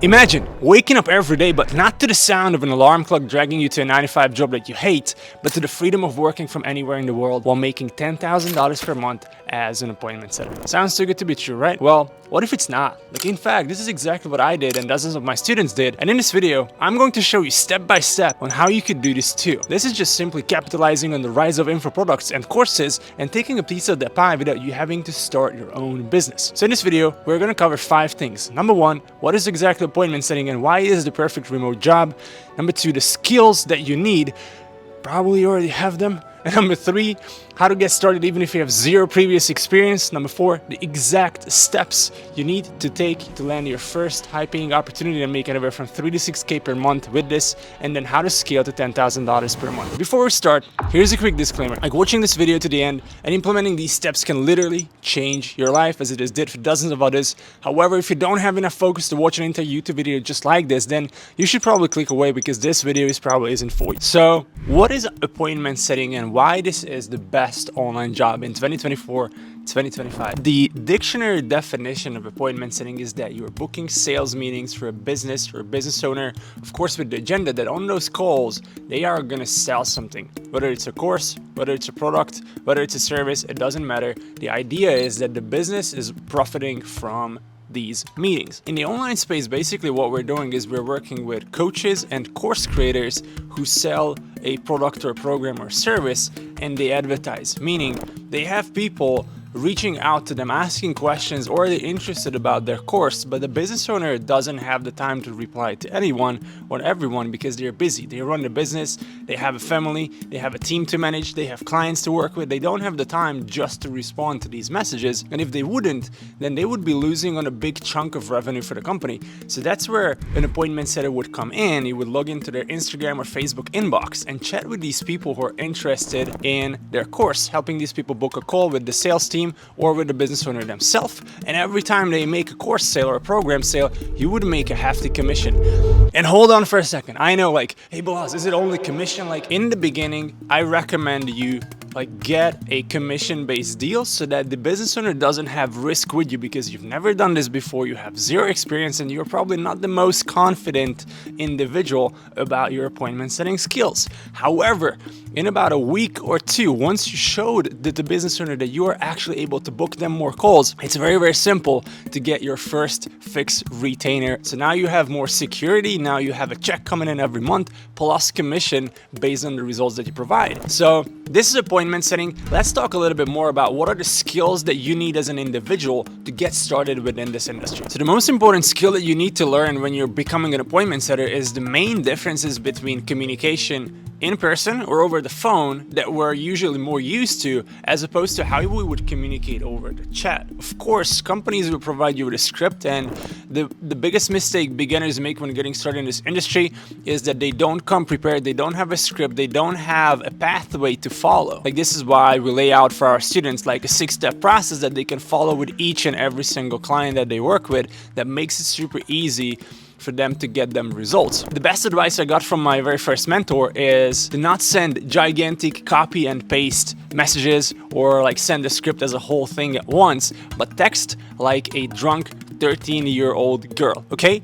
Imagine waking up every day, but not to the sound of an alarm clock dragging you to a 9 to 5 job that you hate, but to the freedom of working from anywhere in the world while making $10,000 per month as an appointment setter. Sounds too good to be true, right? Well, what if it's not? In fact, this is exactly what I did and dozens of my students did. And in this video, I'm going to show you step by step on how you could do this too. This is just simply capitalizing on the rise of info products and courses and taking a piece of the pie without you having to start your own business. So in this video, we're going to cover 5 things. Number 1, what is exactly appointment setting and why is the perfect remote job? Number 2, the skills that you need. Probably you already have them. And number 3, how to get started even if you have 0 previous experience. Number 4, the exact steps you need to take to land your first high-paying opportunity and make anywhere from 3 to 6K per month with this, and then how to scale to $10,000 per month. Before we start, here's a quick disclaimer. Watching this video to the end and implementing these steps can literally change your life as it has did for dozens of others. However, if you don't have enough focus to watch an entire YouTube video just like this, then you should probably click away because this video probably isn't for you. So, what is appointment setting and why this is the best online job in 2024-2025. The dictionary definition of appointment setting is that you are booking sales meetings for a business or a business owner, of course with the agenda that on those calls they are going to sell something. Whether it's a course, whether it's a product, whether it's a service, it doesn't matter. The idea is that the business is profiting from these meetings. In the online space, basically what we're doing is we're working with coaches and course creators who sell a product or program or service and they advertise, meaning they have people reaching out to them, asking questions, or they're interested about their course, but the business owner doesn't have the time to reply to anyone or everyone because they're busy. They run the business, they have a family, they have a team to manage, they have clients to work with. They don't have the time just to respond to these messages. And if they wouldn't, then they would be losing on a big chunk of revenue for the company. So that's where an appointment setter would come in. You would log into their Instagram or Facebook inbox and chat with these people who are interested in their course, helping these people book a call with the sales team or with the business owner themselves, and every time they make a course sale or a program sale, you would make a hefty commission. And hold on for a second, I know hey boss, is it only commission? In the beginning, I recommend you get a commission-based deal so that the business owner doesn't have risk with you because you've never done this before, you have 0 experience, and you're probably not the most confident individual about your appointment setting skills. However, in about a week or 2, once you showed the business owner that you are actually able to book them more calls, it's very, very simple to get your first fixed retainer. So now you have more security, now you have a check coming in every month, plus commission based on the results that you provide. So this is appointment setting. Let's talk a little bit more about what are the skills that you need as an individual to get started within this industry. So the most important skill that you need to learn when you're becoming an appointment setter is the main differences between communication in person or over the phone that we're usually more used to, as opposed to how we would communicate over the chat. Of course, companies will provide you with a script, and the biggest mistake beginners make when getting started in this industry is that they don't come prepared, they don't have a script, they don't have a pathway to follow. This is why we lay out for our students a 6-step process that they can follow with each and every single client that they work with that makes it super easy for them to get them results. The best advice I got from my very first mentor is to not send gigantic copy and paste messages or send the script as a whole thing at once, but text like a drunk 13-year-old girl, okay?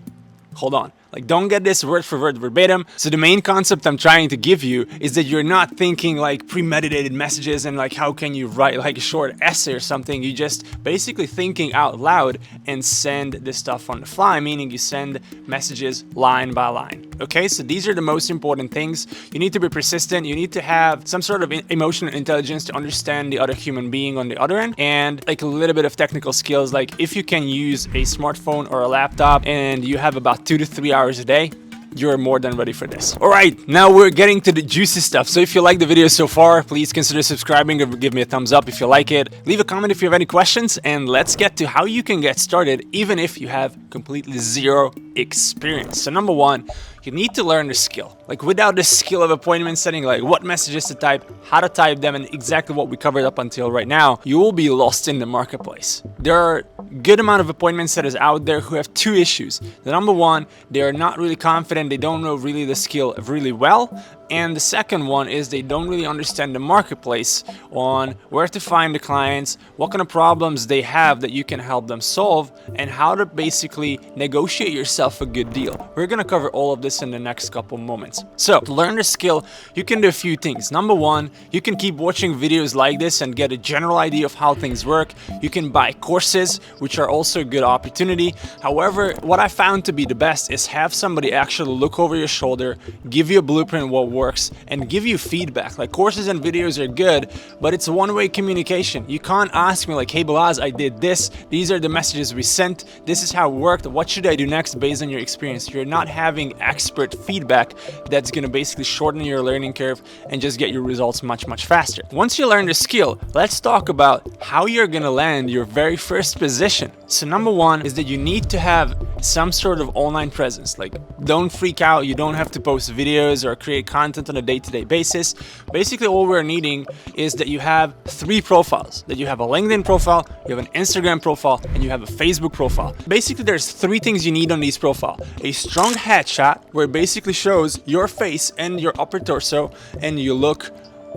Hold on. Don't get this word for word verbatim. So the main concept I'm trying to give you is that you're not thinking premeditated messages and how can you write a short essay or something. You just basically thinking out loud and send this stuff on the fly, meaning you send messages line by line. Okay, so these are the most important things. You need to be persistent. You need to have some sort of emotional intelligence to understand the other human being on the other end, and a little bit of technical skills. If you can use a smartphone or a laptop and you have about 2 to 3 hours a day, you're more than ready for this. Alright, now we're getting to the juicy stuff. So if you like the video so far, please consider subscribing or give me a thumbs up if you like it. Leave a comment if you have any questions, and let's get to how you can get started even if you have completely 0 experience. So number 1, you need to learn the skill. Without the skill of appointment setting, what messages to type, how to type them, and exactly what we covered up until right now, you will be lost in the marketplace. There are a good amount of appointment setters out there who have 2 issues. The number 1, they are not really confident, they don't know really the skill really well, And the second one is they don't really understand the marketplace on where to find the clients, what kind of problems they have that you can help them solve, and how to basically negotiate yourself a good deal. We're gonna cover all of this in the next couple moments. So to learn the skill, you can do a few things. Number one, you can keep watching videos like this and get a general idea of how things work. You can buy courses, which are also a good opportunity. However, what I found to be the best is have somebody actually look over your shoulder, give you a blueprint what works, and give you feedback. Like, courses and videos are good, but it's a one-way communication. You can't ask me like, hey Balazs, I did this, these are the messages we sent, this is how it worked, what should I do next based on your experience? You're not having expert feedback that's gonna basically shorten your learning curve and just get your results much faster. Once you learn the skill, let's talk about how you're gonna land your very first position. So number one is that you need to have some sort of online presence. Like, don't freak out, you don't have to post videos or create content on a day-to-day basis. Basically, all we're needing is that you have 3 profiles. That you have a LinkedIn profile, you have an Instagram profile, and you have a Facebook profile. Basically, there's 3 things you need on these profiles. A strong headshot, where it basically shows your face and your upper torso, and you look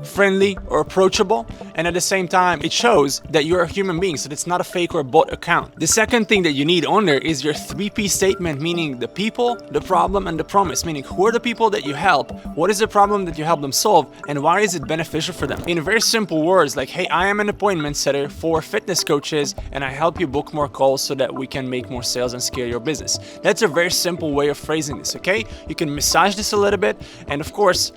friendly or approachable, and at the same time it shows that you're a human being, so it's not a fake or a bot account. The second thing that you need on there is your 3P statement, meaning the people, the problem, and the promise, meaning who are the people that you help, what is the problem that you help them solve, and why is it beneficial for them. In very simple words, like, hey, I am an appointment setter for fitness coaches and I help you book more calls so that we can make more sales and scale your business. That's a very simple way of phrasing this, okay? You can massage this a little bit, and of course,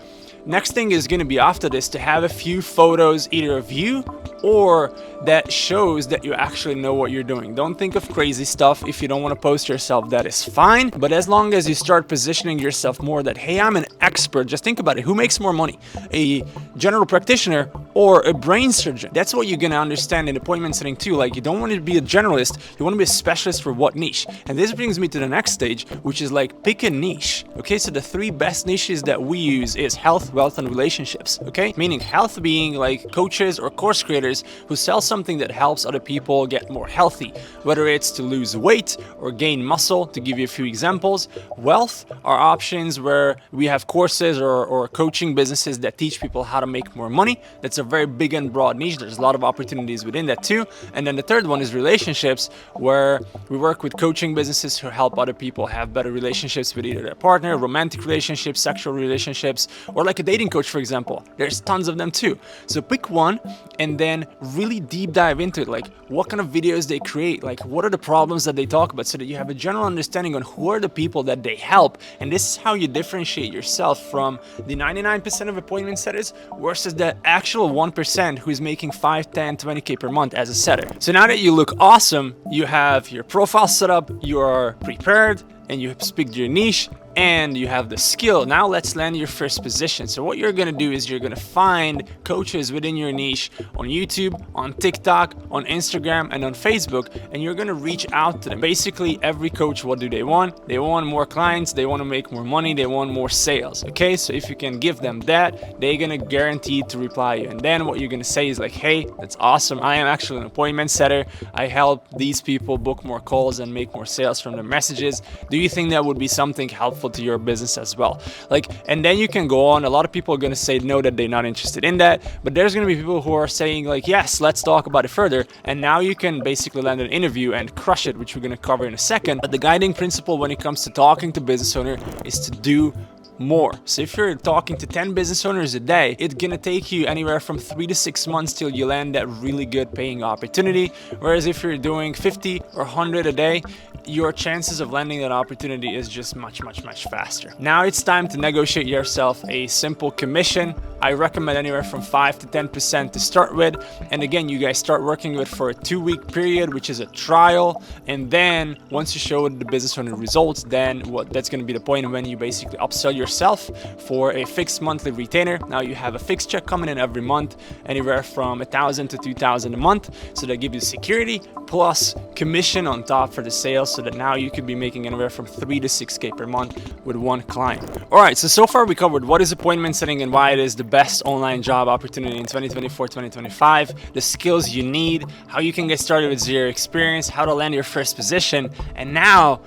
next thing is going to be after this to have a few photos, either of you or that shows that you actually know what you're doing. Don't think of crazy stuff. If you don't want to post yourself, that is fine. But as long as you start positioning yourself more that, hey, I'm an expert, just think about it. Who makes more money? A general practitioner or a brain surgeon? That's what you're going to understand in appointment setting too. Like, you don't want to be a generalist. You want to be a specialist for what niche. And this brings me to the next stage, which is like, pick a niche. Okay, so the 3 best niches that we use is health, wealth, and relationships. Okay, meaning health being like coaches or course creators who sell something that helps other people get more healthy, whether it's to lose weight or gain muscle, to give you a few examples. Wealth are options where we have courses or coaching businesses that teach people how to make more money. That's a very big and broad niche. There's a lot of opportunities within that too. And then the third one is relationships, where we work with coaching businesses who help other people have better relationships with either their partner, romantic relationships, sexual relationships, or like a dating coach, for example. There's tons of them too. So pick one and then really deep dive into it, like what kind of videos they create, like what are the problems that they talk about, so that you have a general understanding on who are the people that they help. And this is how you differentiate yourself from the 99% of appointment setters versus the actual 1% who's making 5, 10, 20K per month as a setter. So now that you look awesome, you have your profile set up, you are prepared, and you have picked your niche, and you have the skill. Now let's land your first position. So what you're gonna do is you're gonna find coaches within your niche on YouTube, on TikTok, on Instagram, and on Facebook, and you're gonna reach out to them. Basically, every coach, what do they want? They want more clients, they wanna make more money, they want more sales, okay? So if you can give them that, they're gonna guarantee to reply you. And then what you're gonna say is like, hey, that's awesome. I am actually an appointment setter. I help these people book more calls and make more sales from their messages. Do you think that would be something helpful to your business as well? Like, and then you can go on. A lot of people are going to say no, that they're not interested in that, but there's going to be people who are saying like, yes, let's talk about it further. And now you can basically land an interview and crush it, which we're going to cover in a second. But the guiding principle when it comes to talking to business owner is to do more. So if you're talking to 10 business owners a day, it's gonna take you anywhere from 3 to 6 months till you land that really good paying opportunity. Whereas if you're doing 50 or 100 a day, your chances of landing that opportunity is just much faster. Now it's time to negotiate yourself a simple commission. I recommend anywhere from 5 to 10% to start with. And again, you guys start working with for a 2-week period, which is a trial. And then once you show the business owner results, then that's going to be the point when you basically upsell yourself for a fixed monthly retainer. Now you have a fixed check coming in every month, anywhere from $1,000 to $2,000 a month. So that gives you security plus commission on top for the sales, so that now you could be making anywhere from 3 to 6K per month with one client. All right, so far we covered what is appointment setting and why it is the best online job opportunity in 2024-2025, the skills you need, how you can get started with zero experience, how to land your first position, and now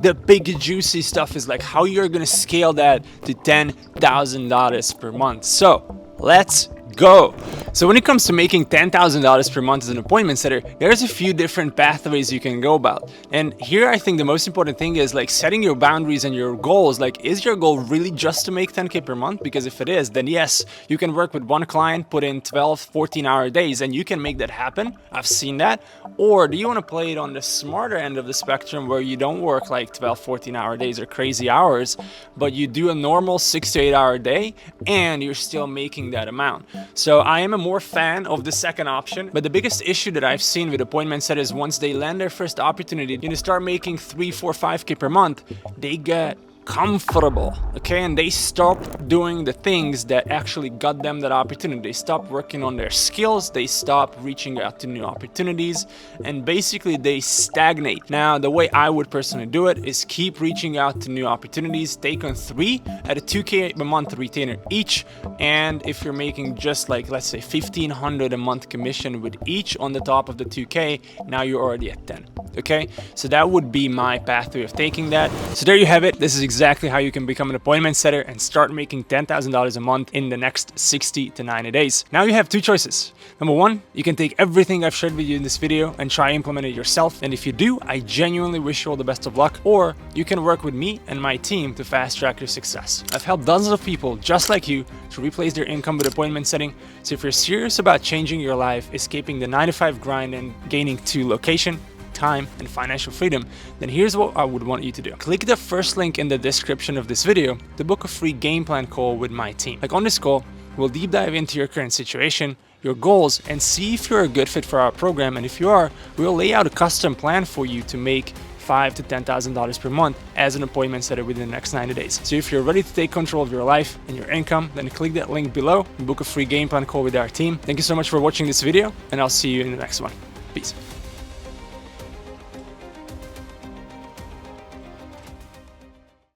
the big juicy stuff is like how you're gonna scale scale that to $10,000 per month. So let's go. So when it comes to making $10,000 per month as an appointment setter, there's a few different pathways you can go about. And here I think the most important thing is like setting your boundaries and your goals. Like, is your goal really just to make 10K per month? Because if it is, then yes, you can work with one client, put in 12, 14-hour days, and you can make that happen. I've seen that. Or do you want to play it on the smarter end of the spectrum where you don't work like 12, 14-hour days or crazy hours, but you do a normal 6 to 8 hour day and you're still making that amount? So I am a more fan of the second option, but the biggest issue that I've seen with appointment setters, once they land their first opportunity, you know, start making 3, 4, 5K per month, they get comfortable, okay, and they stop doing the things that actually got them that opportunity. They stop working on their skills, they stop reaching out to new opportunities, and basically they stagnate. Now, the way I would personally do it is keep reaching out to new opportunities, take on 3 at a 2K a month retainer each, and if you're making just like, let's say, $1,500 a month commission with each on the top of the 2K, now you're already at 10. Okay, so that would be my pathway of taking that. So there you have it. This is exactly how you can become an appointment setter and start making $10,000 a month in the next 60 to 90 days. Now you have 2 choices. Number 1, you can take everything I've shared with you in this video and try implement it yourself. And if you do, I genuinely wish you all the best of luck. Or you can work with me and my team to fast track your success. I've helped dozens of people just like you to replace their income with appointment setting. So if you're serious about changing your life, escaping the 9-to-5 grind and gaining to location, time, and financial freedom, then here's what I would want you to do. Click the first link in the description of this video to book a free game plan call with my team. Like, on this call, we'll deep dive into your current situation, your goals, and see if you're a good fit for our program. And if you are, we'll lay out a custom plan for you to make $5,000 to $10,000 per month as an appointment setter within the next 90 days. So if you're ready to take control of your life and your income, then click that link below and book a free game plan call with our team. Thank you so much for watching this video, and I'll see you in the next one. Peace.